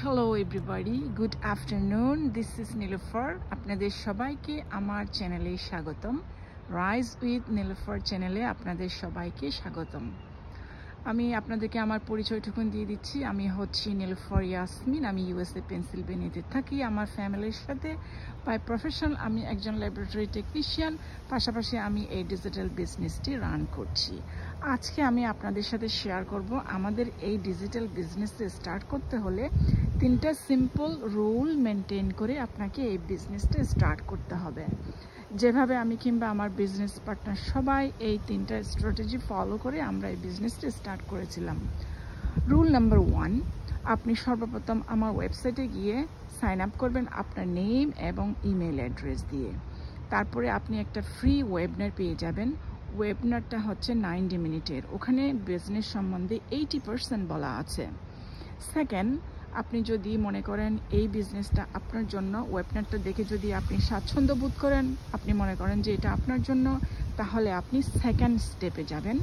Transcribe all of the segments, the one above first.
Hello everybody, good afternoon. This is Nilufar. আপনাদের সবাইকে আমার চ্যানেলে স্বাগতম। রাইজ উইথ নীলুফার চ্যানেলে আপনাদের সবাইকে স্বাগতম। আমি আপনাদেরকে আমার পরিচয়টুকু দিয়ে দিচ্ছি। আমি হচ্ছি নীলুফার ইয়াসমিন। আমি ইউএসএ পেনসিলভেনিয়াতে থাকি আমার ফ্যামিলির সাথে। বাই প্রফেশন আমি একজন ল্যাবরেটরি টেকনিশিয়ান, পাশাপাশি আমি এই ডিজিটাল বিজনেসটি রান করছি। আজকে আমি আপনাদের সাথে শেয়ার করব আমাদের এই ডিজিটাল বিজনেসে স্টার্ট করতে হলে 3টা সিম্পল রুল মেনটেন করে আপনাকে এই বিজনেসটা স্টার্ট করতে হবে। যেভাবে আমি কিংবা আমার বিজনেস পার্টনার সবাই এই 3টা স্ট্র্যাটেজি ফলো করে আমরা এই বিজনেসটা স্টার্ট করেছিলাম। রুল নাম্বার 1, আপনি সর্বপ্রথম আমার ওয়েবসাইটে গিয়ে সাইন আপ করবেন আপনার নেম এবং ইমেল অ্যাড্রেস দিয়ে। তারপরে আপনি একটা ফ্রি ওয়েবিনার পেয়ে যাবেন। ওয়েবিনারটা হচ্ছে 90 মিনিটের। ওখানে বিজনেস সম্বন্ধে 80% বলা আছে। সেকেন্ড, আপনি যদি মনে করেন এই বিজনেসটা আপনার জন্য, ওয়েবিনারটা দেখে যদি আপনি স্বাচ্ছন্দ্য বোধ করেন, আপনি মনে করেন যে এটা আপনার জন্য, তাহলে আপনি সেকেন্ড স্টেপে যাবেন।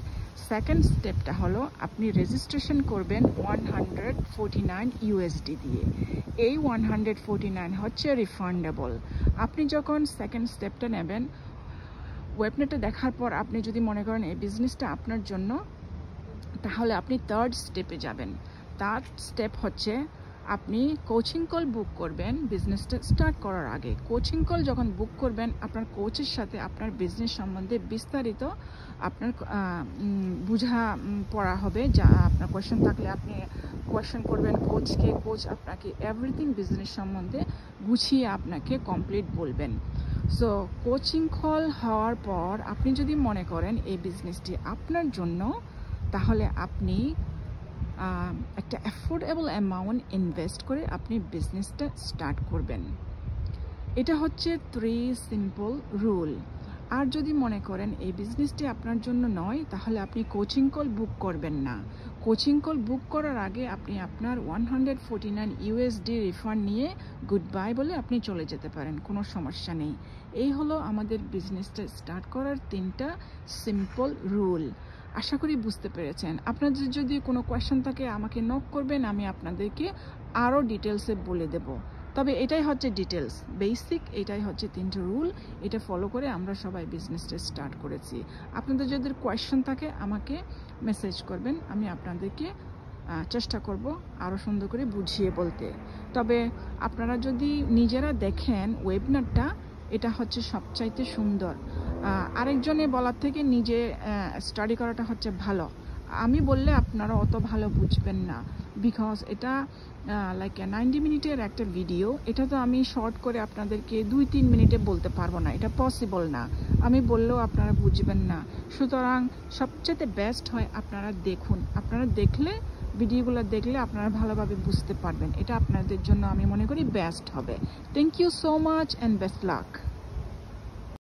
সেকেন্ড স্টেপটা হলো আপনি রেজিস্ট্রেশন করবেন 149 ইউএসডি দিয়ে। এই 149 হচ্ছে রিফান্ডেবল। আপনি যখন সেকেন্ড স্টেপটা নেবেন, ওয়েবিনারটা দেখার পর আপনি যদি মনে করেন এই বিজনেসটা আপনার জন্য, তাহলে আপনি থার্ড স্টেপে যাবেন। থার্ড স্টেপ হচ্ছে আপনি কোচিং কল বুক করবেন বিজনেসটা স্টার্ট করার আগে। কোচিং কল যখন বুক করবেন, আপনার কোচের সাথে আপনার বিজনেস সম্বন্ধে বিস্তারিত আপনার বুঝা পড়া হবে। যা আপনার কোয়েশ্চেন থাকলে আপনি কোয়েশ্চেন করবেন কোচকে, কোচ আপনাকে এভরিথিং বিজনেস সম্বন্ধে গুছিয়ে আপনাকে কমপ্লিট বলবেন। সো কোচিং কল হওয়ার পর আপনি যদি মনে করেন এই বিজনেসটি আপনার জন্য, তাহলে আপনি একটা অ্যাফোর্ডেবল অ্যামাউন্ট ইনভেস্ট করে আপনি বিজনেসটা স্টার্ট করবেন। এটা হচ্ছে 3 সিম্পল রুল। আর যদি মনে করেন এই বিজনেসটি আপনার জন্য নয়, তাহলে আপনি কোচিং কল বুক করবেন না। কোচিং কল বুক করার আগে আপনি আপনার 149 ইউএসডি রিফান্ড নিয়ে গুড বাই বলে আপনি চলে যেতে পারেন, কোনো সমস্যা নেই। এই হলো আমাদের বিজনেসটা স্টার্ট করার 3টা সিম্পল রুল। আশা করি বুঝতে পেরেছেন। আপনাদের যদি কোনো কোয়েশ্চেন থাকে আমাকে নক করবেন, আমি আপনাদেরকে আরও ডিটেলসে বলে দেব। তবে এটাই হচ্ছে ডিটেলস, বেসিক এটাই হচ্ছে 3টে রুল। এটা ফলো করে আমরা সবাই বিজনেসটা স্টার্ট করেছি। আপনাদের যদি কোয়েশ্চেন থাকে আমাকে মেসেজ করবেন, আমি আপনাদেরকে চেষ্টা করব আরও সুন্দর করে বুঝিয়ে বলতে। তবে আপনারা যদি নিজেরা দেখেন ওয়েবিনারটা, এটা হচ্ছে সবচাইতে সুন্দর। আরেকজনে বলার থেকে নিজে স্টাডি করাটা হচ্ছে ভালো। আমি বললে আপনারা অত ভালো বুঝবেন না, বিকজ এটা লাইক 90 মিনিটের একটা ভিডিও। এটা তো আমি শর্ট করে আপনাদেরকে 2-3 মিনিটে বলতে পারবো না, এটা পসিবল না। আমি বললেও আপনারা বুঝবেন না। সুতরাং সবচেয়ে বেস্ট হয় আপনারা দেখুন। আপনারা দেখলে, ভিডিওগুলো দেখলে আপনারা ভালোভাবে বুঝতে পারবেন। এটা আপনাদের জন্য আমি মনে করি বেস্ট হবে। Thank you so much and best lakh.